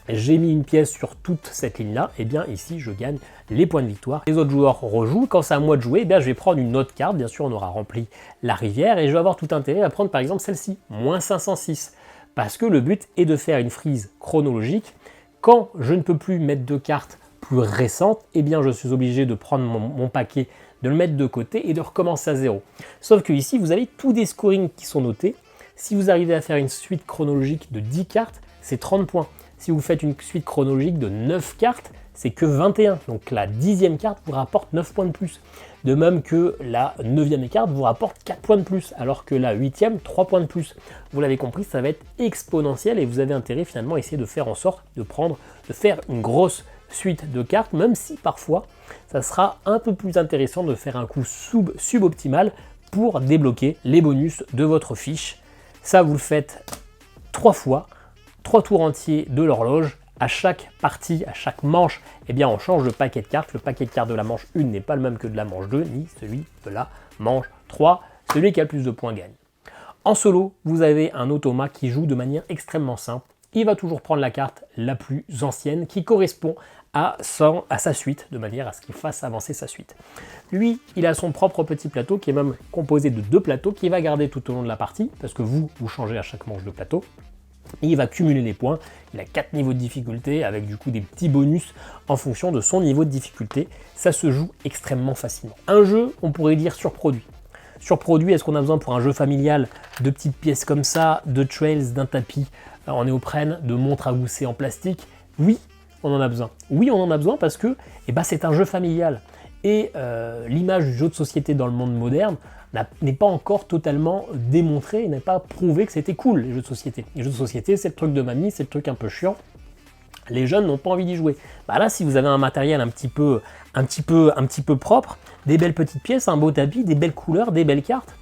j'ai mis une pièce sur toute cette ligne-là, et bien ici, je gagne les points de victoire. Les autres joueurs rejouent, quand c'est à moi de jouer, eh bien, je vais prendre une autre carte, bien sûr, on aura rempli la rivière, et je vais avoir tout intérêt à prendre par exemple celle-ci, moins 506. Parce que le but est de faire une frise chronologique. Quand je ne peux plus mettre de cartes plus récentes, eh bien je suis obligé de prendre mon paquet, de le mettre de côté et de recommencer à 0. Sauf que ici, vous avez tous des scorings qui sont notés. Si vous arrivez à faire une suite chronologique de 10 cartes, c'est 30 points. Si vous faites une suite chronologique de 9 cartes, c'est que 21. Donc la 10e carte vous rapporte 9 points de plus. De même que la 9e carte vous rapporte 4 points de plus, alors que la 8e, 3 points de plus. Vous l'avez compris, ça va être exponentiel et vous avez intérêt finalement à essayer de faire en sorte de faire une grosse suite de cartes, même si parfois ça sera un peu plus intéressant de faire un coup suboptimal pour débloquer les bonus de votre fiche. Ça, vous le faites 3 fois, 3 tours entiers de l'horloge. À chaque partie, à chaque manche, eh bien on change le paquet de cartes. Le paquet de cartes de la manche 1 n'est pas le même que de la manche 2, ni celui de la manche 3. Celui qui a le plus de points gagne. En solo, vous avez un automa qui joue de manière extrêmement simple. Il va toujours prendre la carte la plus ancienne qui correspond à sa suite, de manière à ce qu'il fasse avancer sa suite. Lui, il a son propre petit plateau qui est même composé de 2 plateaux qu'il va garder tout au long de la partie, parce que vous changez à chaque manche de plateau. Et il va cumuler les points. Il a 4 niveaux de difficulté avec du coup des petits bonus en fonction de son niveau de difficulté. Ça se joue extrêmement facilement. Un jeu, on pourrait dire surproduit. Surproduit, est-ce qu'on a besoin pour un jeu familial de petites pièces comme ça, de trails, d'un tapis en néoprène, de montres à gousset en plastique? Oui, on en a besoin. Oui, on en a besoin parce que c'est un jeu familial. Et l'image du jeu de société dans le monde moderne n'est pas encore totalement démontrée, n'est pas prouvé que c'était cool, les jeux de société. Les jeux de société, c'est le truc de mamie, c'est le truc un peu chiant. Les jeunes n'ont pas envie d'y jouer. Là, si vous avez un matériel un petit peu propre, des belles petites pièces, un beau tapis, des belles couleurs, des belles cartes,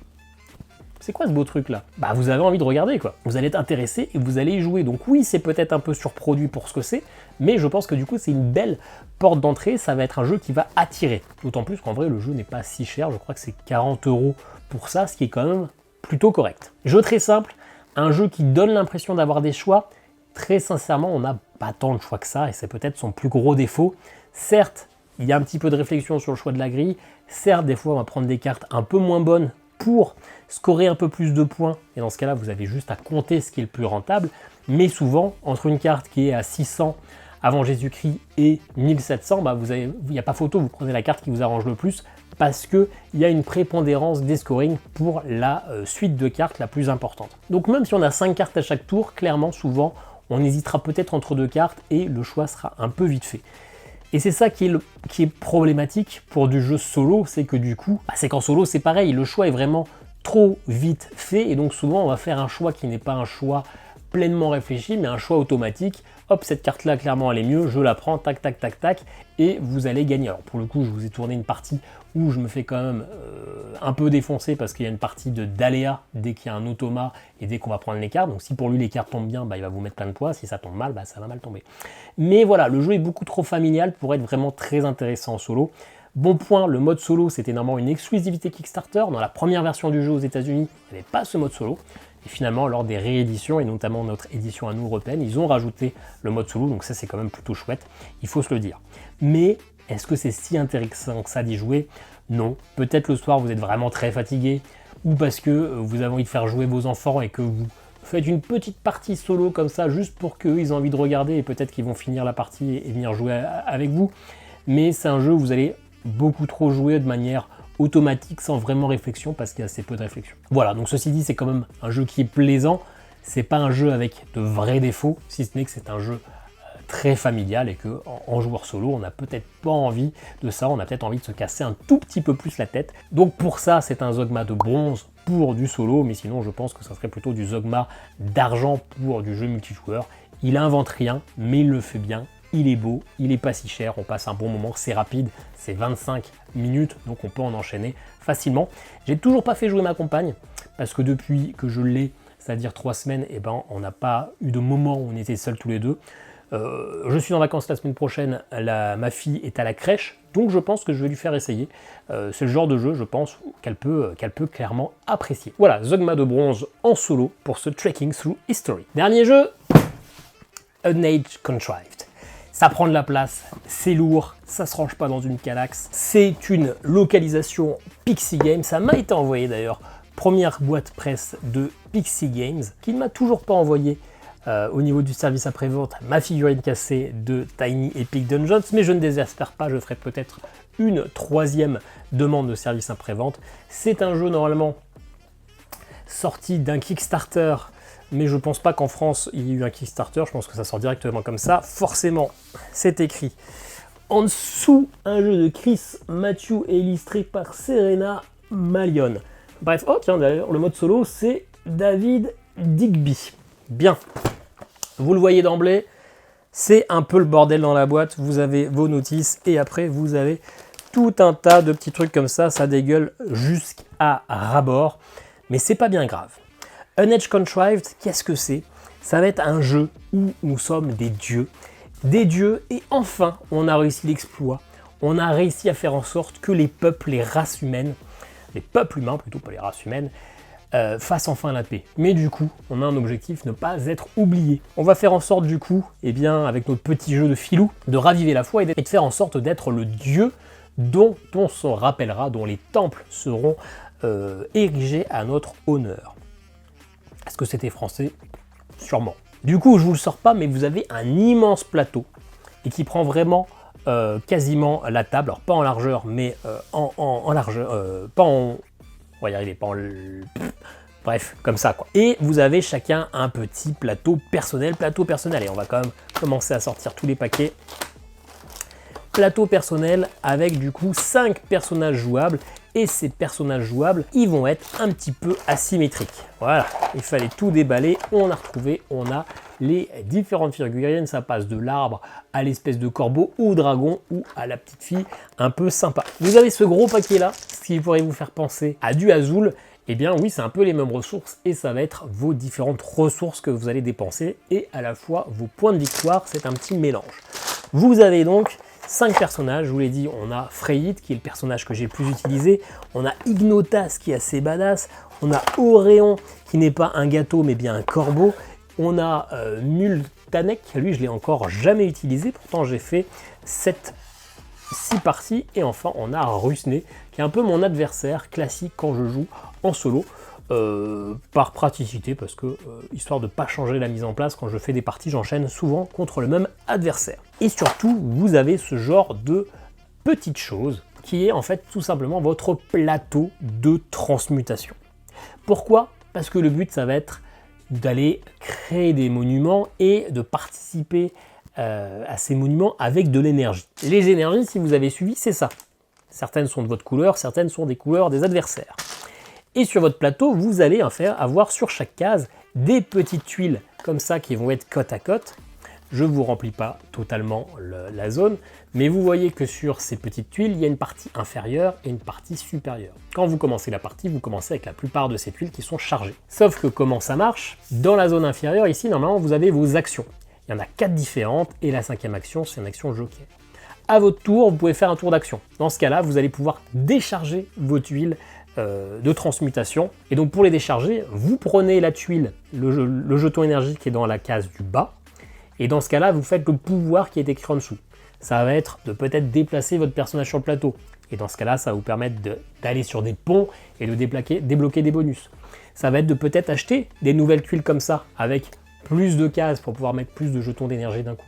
c'est quoi ce beau truc là? Vous avez envie de regarder quoi. Vous allez être intéressé et vous allez y jouer. Donc oui, c'est peut-être un peu surproduit pour ce que c'est, mais je pense que du coup c'est une belle porte d'entrée. Ça va être un jeu qui va attirer. D'autant plus qu'en vrai le jeu n'est pas si cher. Je crois que c'est 40 € pour ça, ce qui est quand même plutôt correct. Jeu très simple, un jeu qui donne l'impression d'avoir des choix. Très sincèrement, on n'a pas tant de choix que ça et c'est peut-être son plus gros défaut. Certes, il y a un petit peu de réflexion sur le choix de la grille. Certes, des fois on va prendre des cartes un peu moins bonnes pour scorer un peu plus de points, et dans ce cas-là, vous avez juste à compter ce qui est le plus rentable, mais souvent, entre une carte qui est à 600 avant Jésus-Christ et 1700, il n'y a pas photo, vous prenez la carte qui vous arrange le plus, parce qu'il y a une prépondérance des scoring pour la suite de cartes la plus importante. Donc même si on a 5 cartes à chaque tour, clairement, souvent, on hésitera peut-être entre 2 cartes, et le choix sera un peu vite fait. Et c'est ça qui est problématique pour du jeu solo, c'est que du coup, c'est qu'en solo c'est pareil, le choix est vraiment trop vite fait, et donc souvent on va faire un choix qui n'est pas un choix pleinement réfléchi, mais un choix automatique. Hop, cette carte-là, clairement, elle est mieux, je la prends, tac, tac, tac, tac, et vous allez gagner. Alors pour le coup, je vous ai tourné une partie où je me fais quand même un peu défoncer parce qu'il y a une partie d'aléa dès qu'il y a un automat et dès qu'on va prendre les cartes. Donc si pour lui les cartes tombent bien, il va vous mettre plein de points. Si ça tombe mal, ça va mal tomber. Mais voilà, le jeu est beaucoup trop familial pour être vraiment très intéressant en solo. Bon point, le mode solo, c'était normalement une exclusivité Kickstarter. Dans la première version du jeu aux États-Unis, il n'y avait pas ce mode solo. Et finalement, lors des rééditions, et notamment notre édition à nous européenne, ils ont rajouté le mode solo, donc ça c'est quand même plutôt chouette, il faut se le dire. Mais est-ce que c'est si intéressant que ça d'y jouer? Non. Peut-être le soir vous êtes vraiment très fatigué, ou parce que vous avez envie de faire jouer vos enfants et que vous faites une petite partie solo comme ça, juste pour qu'eux ils aient envie de regarder, et peut-être qu'ils vont finir la partie et venir jouer avec vous. Mais c'est un jeu où vous allez beaucoup trop jouer de manière automatique sans vraiment réflexion parce qu'il y a assez peu de réflexion. Voilà, donc ceci dit, c'est quand même un jeu qui est plaisant, c'est pas un jeu avec de vrais défauts, si ce n'est que c'est un jeu très familial et que en joueur solo, on n'a peut-être pas envie de ça, on a peut-être envie de se casser un tout petit peu plus la tête. Donc pour ça, c'est un Zogma de bronze pour du solo, mais sinon je pense que ça serait plutôt du Zogma d'argent pour du jeu multijoueur. Il invente rien, mais il le fait bien. Il est beau, il est pas si cher, on passe un bon moment, c'est rapide, c'est 25 minutes, donc on peut en enchaîner facilement. J'ai toujours pas fait jouer ma compagne, parce que depuis que je l'ai, c'est-à-dire 3 semaines, on n'a pas eu de moment où on était seuls tous les deux. Je suis en vacances la semaine prochaine, ma fille est à la crèche, donc je pense que je vais lui faire essayer. C'est le genre de jeu, je pense, qu'elle peut clairement apprécier. Voilà, Zogma de bronze en solo pour ce Trekking Through History. Dernier jeu, An Age Contrived. Ça prend de la place, c'est lourd, ça se range pas dans une Kallax. C'est une localisation Pixie Games, ça m'a été envoyé d'ailleurs. Première boîte presse de Pixie Games, qui ne m'a toujours pas envoyé au niveau du service après-vente ma figurine cassée de Tiny Epic Dungeons, mais je ne désespère pas, je ferai peut-être une 3e demande de service après-vente. C'est un jeu normalement sorti d'un Kickstarter, mais je pense pas qu'en France il y ait eu un Kickstarter, je pense que ça sort directement comme ça. Forcément, c'est écrit en dessous, un jeu de Chris Matthew illustré par Serena Malion. Bref, oh tiens d'ailleurs, le mode solo c'est David Digby. Bien, vous le voyez d'emblée, c'est un peu le bordel dans la boîte, vous avez vos notices et après vous avez tout un tas de petits trucs comme ça dégueule jusqu'à ras-bord, mais c'est pas bien grave. An Age Contrived, qu'est-ce que c'est? Ça va être un jeu où nous sommes des dieux, et enfin on a réussi l'exploit, on a réussi à faire en sorte que les peuples, les races humaines, les peuples humains plutôt, pas les races humaines, fasse enfin la paix. Mais du coup, on a un objectif, ne pas être oublié. On va faire en sorte du coup, eh bien, avec notre petit jeu de filou, de raviver la foi et de faire en sorte d'être le dieu dont on se rappellera, dont les temples seront érigés à notre honneur. Est-ce que c'était français? Sûrement. Du coup, je vous le sors pas, mais vous avez un immense plateau et qui prend vraiment quasiment la table, alors pas en largeur, mais en largeur, pas en... On va y arriver, pas en... Bref, comme ça quoi. Et vous avez chacun un petit plateau personnel. Et on va quand même commencer à sortir tous les paquets. Plateau personnel avec du coup 5 personnages jouables. Et ces personnages jouables, ils vont être un petit peu asymétriques. Voilà, il fallait tout déballer. On a retrouvé, on a les différentes figurines. Ça passe de l'arbre à l'espèce de corbeau ou dragon ou à la petite fille un peu sympa. Vous avez ce gros paquet là, ce qui pourrait vous faire penser à du Azul. Eh bien oui, c'est un peu les mêmes ressources et ça va être vos différentes ressources que vous allez dépenser et à la fois vos points de victoire, c'est un petit mélange. Vous avez donc 5 personnages, je vous l'ai dit, on a Freyit qui est le personnage que j'ai le plus utilisé, on a Ignotas qui est assez badass, on a Auréon qui n'est pas un gâteau mais bien un corbeau, on a Multanek, lui je l'ai encore jamais utilisé, pourtant j'ai fait 6 parties, et enfin on a Rusney qui est un peu mon adversaire classique quand je joue en solo, par praticité, parce que histoire de ne pas changer la mise en place, quand je fais des parties, j'enchaîne souvent contre le même adversaire. Et surtout, vous avez ce genre de petite chose qui est en fait tout simplement votre plateau de transmutation. Pourquoi? Parce que le but, ça va être d'aller créer des monuments et de participer à ces monuments avec de l'énergie. Les énergies, si vous avez suivi, c'est ça. Certaines sont de votre couleur, certaines sont des couleurs des adversaires. Et sur votre plateau, vous allez avoir sur chaque case des petites tuiles comme ça qui vont être côte à côte. Je ne vous remplis pas totalement la zone, mais vous voyez que sur ces petites tuiles, il y a une partie inférieure et une partie supérieure. Quand vous commencez la partie, vous commencez avec la plupart de ces tuiles qui sont chargées. Sauf que comment ça marche? Dans la zone inférieure, ici, normalement, vous avez vos actions. Il y en a 4 différentes et la 5e action, c'est une action joker. À votre tour, vous pouvez faire un tour d'action. Dans ce cas-là, vous allez pouvoir décharger vos tuiles de transmutation. Et donc pour les décharger, vous prenez la tuile, le jeton énergie qui est dans la case du bas, et dans ce cas-là, vous faites le pouvoir qui est écrit en dessous. Ça va être de peut-être déplacer votre personnage sur le plateau. Et dans ce cas-là, ça va vous permettre d'aller sur des ponts et de débloquer des bonus. Ça va être de peut-être acheter des nouvelles tuiles comme ça, avec plus de cases pour pouvoir mettre plus de jetons d'énergie d'un coup.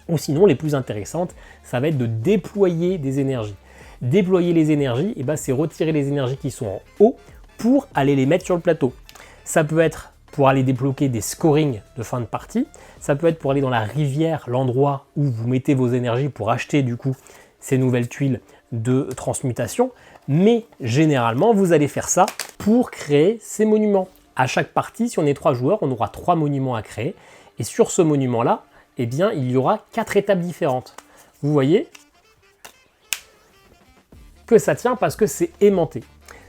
Ou sinon, les plus intéressantes, ça va être de déployer des énergies. Déployer les énergies, et ben c'est retirer les énergies qui sont en haut pour aller les mettre sur le plateau. Ça peut être pour aller débloquer des scorings de fin de partie, ça peut être pour aller dans la rivière, l'endroit où vous mettez vos énergies pour acheter du coup ces nouvelles tuiles de transmutation, mais généralement vous allez faire ça pour créer ces monuments. À chaque partie, si on est 3 joueurs, on aura 3 monuments à créer, et sur ce monument-là, eh bien il y aura 4 étapes différentes. Vous voyez que ça tient parce que c'est aimanté.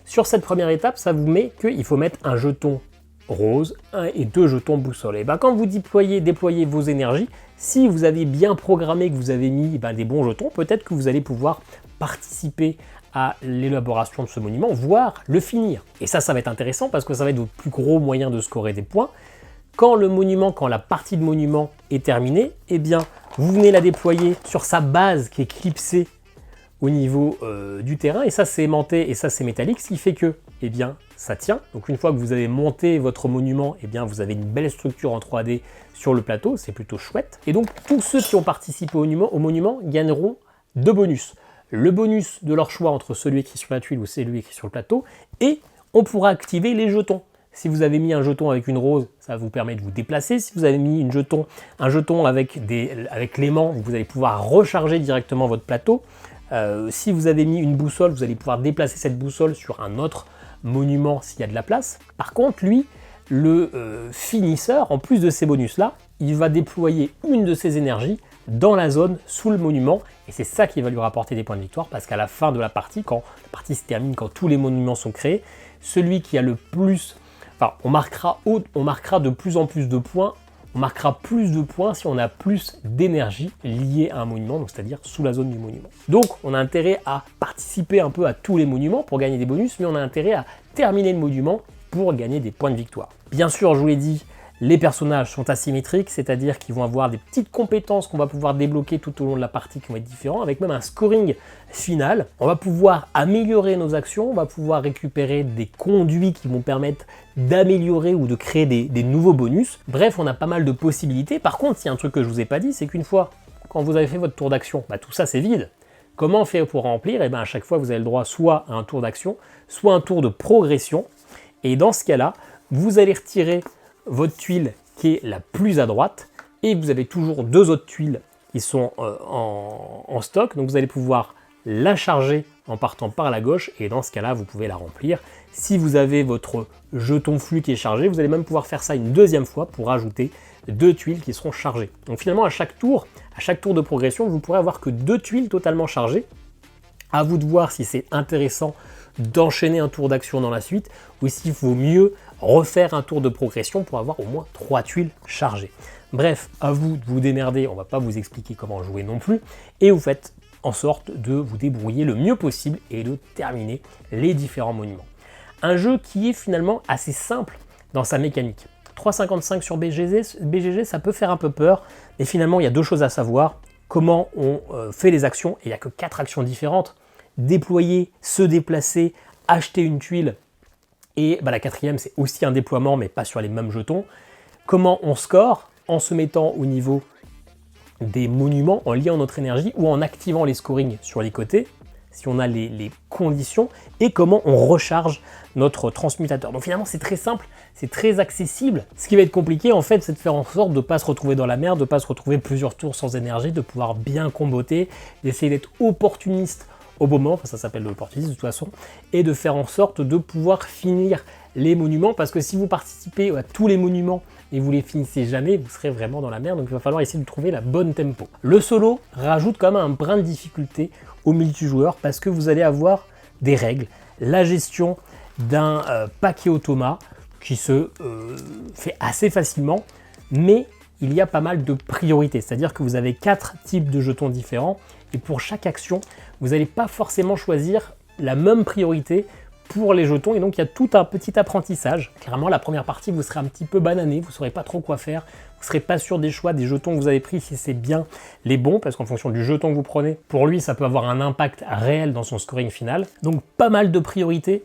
Sur cette première étape, ça vous met qu'il faut mettre un jeton rose, 1 et 2 jetons boussole. Et ben quand vous déployez vos énergies, si vous avez bien programmé, que vous avez mis des bons jetons, peut-être que vous allez pouvoir participer à l'élaboration de ce monument, voire le finir. Et ça va être intéressant parce que ça va être votre plus gros moyen de scorer des points. Quand la partie de monument est terminée, eh bien, vous venez la déployer sur sa base qui est clipsée au niveau du terrain, et ça c'est aimanté et ça c'est métallique, ce qui fait que, eh bien, ça tient. Donc une fois que vous avez monté votre monument, eh bien, vous avez une belle structure en 3D sur le plateau, c'est plutôt chouette. Et donc tous ceux qui ont participé au monument gagneront 2 bonus. Le bonus de leur choix entre celui écrit sur la tuile ou celui écrit sur le plateau, et on pourra activer les jetons. Si vous avez mis un jeton avec une rose, ça vous permet de vous déplacer. Si vous avez mis un jeton avec l'aimant, vous allez pouvoir recharger directement votre plateau. Si vous avez mis une boussole, vous allez pouvoir déplacer cette boussole sur un autre monument s'il y a de la place. Par contre, lui, le finisseur, en plus de ces bonus-là, il va déployer une de ses énergies dans la zone sous le monument, et c'est ça qui va lui rapporter des points de victoire, parce qu'à la fin de la partie, quand la partie se termine, quand tous les monuments sont créés, celui qui a le plus... Enfin, on marquera de plus en plus de points. On marquera plus de points si on a plus d'énergie liée à un monument, donc c'est-à-dire sous la zone du monument. Donc, on a intérêt à participer un peu à tous les monuments pour gagner des bonus, mais on a intérêt à terminer le monument pour gagner des points de victoire. Bien sûr, je vous l'ai dit, les personnages sont asymétriques, c'est-à-dire qu'ils vont avoir des petites compétences qu'on va pouvoir débloquer tout au long de la partie qui vont être différents, avec même un scoring final. On va pouvoir améliorer nos actions, on va pouvoir récupérer des conduits qui vont permettre d'améliorer ou de créer des nouveaux bonus. Bref, on a pas mal de possibilités. Par contre, il y a un truc que je vous ai pas dit, c'est qu'une fois, quand vous avez fait votre tour d'action, tout ça c'est vide. Comment on fait pour remplir? À chaque fois, vous avez le droit soit à un tour d'action, soit un tour de progression. Et dans ce cas-là, vous allez retirer votre tuile qui est la plus à droite et vous avez toujours deux autres tuiles qui sont en stock. Donc vous allez pouvoir la charger en partant par la gauche et dans ce cas-là, vous pouvez la remplir. Si vous avez votre jeton flux qui est chargé, vous allez même pouvoir faire ça une deuxième fois pour ajouter deux tuiles qui seront chargées. Donc finalement, à chaque tour de progression, vous pourrez avoir que deux tuiles totalement chargées. À vous de voir si c'est intéressant d'enchaîner un tour d'action dans la suite ou s'il vaut mieux refaire un tour de progression pour avoir au moins 3 tuiles chargées. Bref, à vous de vous démerder, on ne va pas vous expliquer comment jouer non plus, et vous faites en sorte de vous débrouiller le mieux possible et de terminer les différents monuments. Un jeu qui est finalement assez simple dans sa mécanique. 3,55 sur BGG, ça peut faire un peu peur, mais finalement il y a deux choses à savoir. Comment on fait les actions, et il n'y a que 4 actions différentes. Déployer, se déplacer, acheter une tuile, et la quatrième c'est aussi un déploiement mais pas sur les mêmes jetons. Comment on score? En se mettant au niveau des monuments, en liant notre énergie ou en activant les scorings sur les côtés, si on a les conditions, et comment on recharge notre transmutateur. Donc finalement c'est très simple, c'est très accessible. Ce qui va être compliqué en fait, c'est de faire en sorte de ne pas se retrouver dans la merde, de ne pas se retrouver plusieurs tours sans énergie, de pouvoir bien comboter, d'essayer d'être opportuniste au bon moment, ça s'appelle l'opportunisme de toute façon, et de faire en sorte de pouvoir finir les monuments, parce que si vous participez à tous les monuments et vous les finissez jamais, vous serez vraiment dans la merde, donc il va falloir essayer de trouver la bonne tempo. Le solo rajoute quand même un brin de difficulté au multijoueur, parce que vous allez avoir des règles, la gestion d'un paquet automa qui se fait assez facilement, mais il y a pas mal de priorités, c'est-à-dire que vous avez 4 types de jetons différents, et pour chaque action, vous n'allez pas forcément choisir la même priorité pour les jetons, et donc il y a tout un petit apprentissage. Clairement, la première partie, vous serez un petit peu banané, vous ne saurez pas trop quoi faire, vous ne serez pas sûr des choix, des jetons que vous avez pris, si c'est bien les bons, parce qu'en fonction du jeton que vous prenez, pour lui, ça peut avoir un impact réel dans son scoring final. Donc pas mal de priorités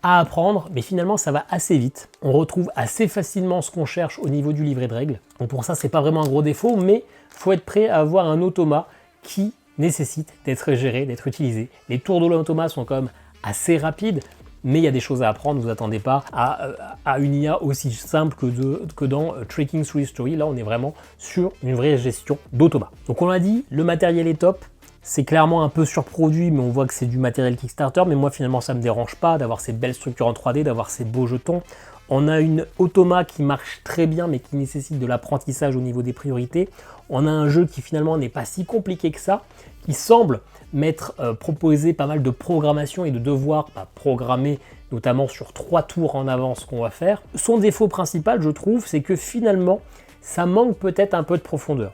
à apprendre, mais finalement ça va assez vite. On retrouve assez facilement ce qu'on cherche au niveau du livret de règles. Donc pour ça, c'est pas vraiment un gros défaut, mais il faut être prêt à avoir un automa qui nécessite d'être géré, d'être utilisé. Les tours de l'automa sont quand même assez rapides, mais il y a des choses à apprendre. Vous attendez pas à une IA aussi simple que dans Trekking Through History. Là, on est vraiment sur une vraie gestion d'automa. Donc on l'a dit, le matériel est top. C'est clairement un peu surproduit, mais on voit que c'est du matériel Kickstarter. Mais moi, finalement, ça ne me dérange pas d'avoir ces belles structures en 3D, d'avoir ces beaux jetons. On a une automa qui marche très bien, mais qui nécessite de l'apprentissage au niveau des priorités. On a un jeu qui finalement n'est pas si compliqué que ça, qui semble m'être proposé pas mal de programmation et de devoir programmer, notamment sur 3 tours en avance ce qu'on va faire. Son défaut principal, je trouve, c'est que finalement, ça manque peut-être un peu de profondeur.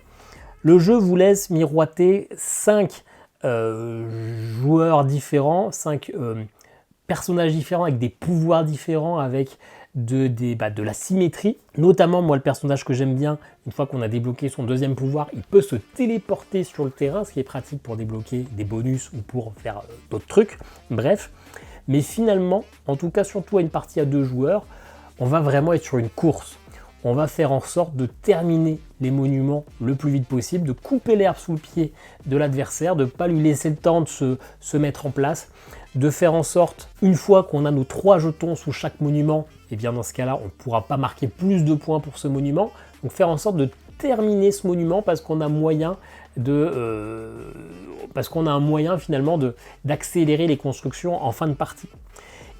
Le jeu vous laisse miroiter 5 joueurs différents, 5 personnages différents avec des pouvoirs différents, avec de la symétrie. Notamment, moi, le personnage que j'aime bien, une fois qu'on a débloqué son deuxième pouvoir, il peut se téléporter sur le terrain, ce qui est pratique pour débloquer des bonus ou pour faire d'autres trucs. Bref, mais finalement, en tout cas, surtout à une partie à 2 joueurs, on va vraiment être sur une course. On va faire en sorte de terminer les monuments le plus vite possible, de couper l'herbe sous le pied de l'adversaire, de ne pas lui laisser le temps de se mettre en place, de faire en sorte, une fois qu'on a nos 3 jetons sous chaque monument, et bien dans ce cas-là, on ne pourra pas marquer plus de points pour ce monument, donc faire en sorte de terminer ce monument parce qu'on a moyen finalement d'accélérer les constructions en fin de partie.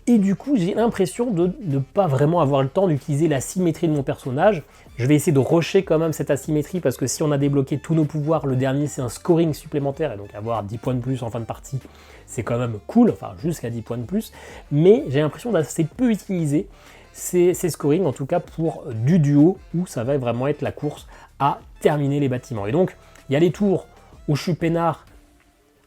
Et du coup, j'ai l'impression de ne pas vraiment avoir le temps d'utiliser la symétrie de mon personnage. Je vais essayer de rusher quand même cette asymétrie, parce que si on a débloqué tous nos pouvoirs, le dernier c'est un scoring supplémentaire, et donc avoir 10 points de plus en fin de partie, c'est quand même cool, enfin jusqu'à 10 points de plus, mais j'ai l'impression d'assez peu utiliser ces scorings, en tout cas pour du duo, où ça va vraiment être la course à terminer les bâtiments. Et donc, il y a les tours où je suis peinard,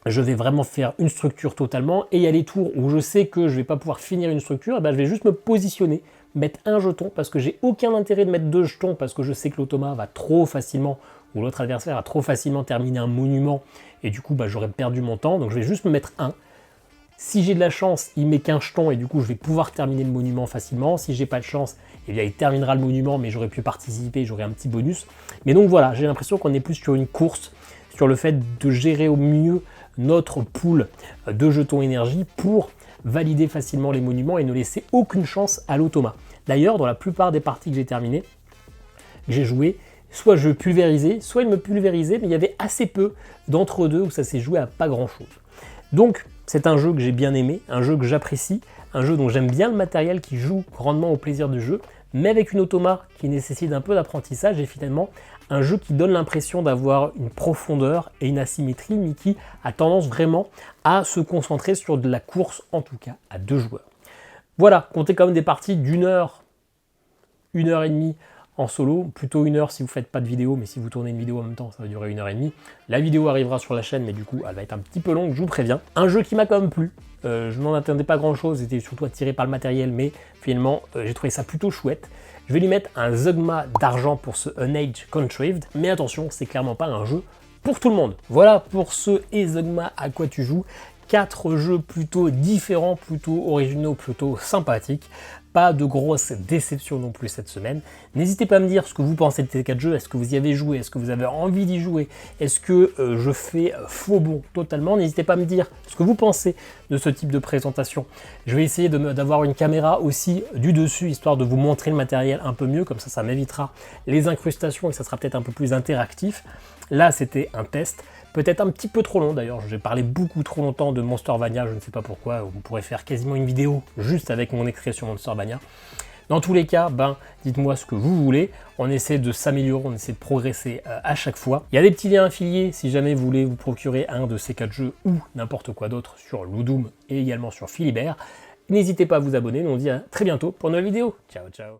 je vais vraiment faire une structure totalement, et il y a les tours où je sais que je ne vais pas pouvoir finir une structure, et ben je vais juste me positionner mettre un jeton, parce que j'ai aucun intérêt de mettre 2 jetons, parce que je sais que l'automa va trop facilement, ou l'autre adversaire va trop facilement terminer un monument, et du coup j'aurais perdu mon temps, donc je vais juste me mettre un. Si j'ai de la chance, il met qu'un jeton, et du coup je vais pouvoir terminer le monument facilement. Si j'ai pas de chance, eh bien il terminera le monument, mais j'aurais pu participer, j'aurais un petit bonus. Mais donc voilà, j'ai l'impression qu'on est plus sur une course, sur le fait de gérer au mieux notre pool de jetons énergie pour valider facilement les monuments et ne laisser aucune chance à l'automa. D'ailleurs, dans la plupart des parties que j'ai terminées, j'ai joué, soit je pulvérisais, soit il me pulvérisait, mais il y avait assez peu d'entre-deux où ça s'est joué à pas grand-chose. Donc, c'est un jeu que j'ai bien aimé, un jeu que j'apprécie, un jeu dont j'aime bien le matériel qui joue grandement au plaisir du jeu, mais avec une automa qui nécessite un peu d'apprentissage et finalement un jeu qui donne l'impression d'avoir une profondeur et une asymétrie, mais qui a tendance vraiment à se concentrer sur de la course, en tout cas à 2 joueurs. Voilà, comptez quand même des parties d'1 heure, 1 heure et demie en solo, plutôt 1 heure si vous ne faites pas de vidéo, mais si vous tournez une vidéo en même temps, ça va durer 1 heure et demie. La vidéo arrivera sur la chaîne, mais du coup, elle va être un petit peu longue, je vous préviens. Un jeu qui m'a quand même plu, je n'en attendais pas grand chose, c'était surtout attiré par le matériel, mais finalement, j'ai trouvé ça plutôt chouette. Je vais lui mettre un Zeugma d'argent pour ce Unaged Contrived, mais attention, c'est clairement pas un jeu pour tout le monde. Voilà pour ce Zeugma à quoi tu joues. 4 jeux plutôt différents, plutôt originaux, plutôt sympathiques. Pas de grosses déceptions non plus cette semaine. N'hésitez pas à me dire ce que vous pensez de ces 4 jeux. Est-ce que vous y avez joué? Est-ce que vous avez envie d'y jouer? Est-ce que je fais faux bond totalement? N'hésitez pas à me dire ce que vous pensez de ce type de présentation. Je vais essayer d'avoir une caméra aussi du dessus, histoire de vous montrer le matériel un peu mieux. Comme ça m'évitera les incrustations et ça sera peut-être un peu plus interactif. Là, c'était un test. Peut-être un petit peu trop long d'ailleurs, j'ai parlé beaucoup trop longtemps de Monstervania, je ne sais pas pourquoi, on pourrait faire quasiment une vidéo juste avec mon extrait sur Monstervania. Dans tous les cas, dites-moi ce que vous voulez, on essaie de s'améliorer, on essaie de progresser à chaque fois. Il y a des petits liens affiliés si jamais vous voulez vous procurer un de ces 4 jeux ou n'importe quoi d'autre sur Ludum et également sur Philibert. N'hésitez pas à vous abonner, nous on se dit à très bientôt pour une nouvelle vidéo. Ciao ciao.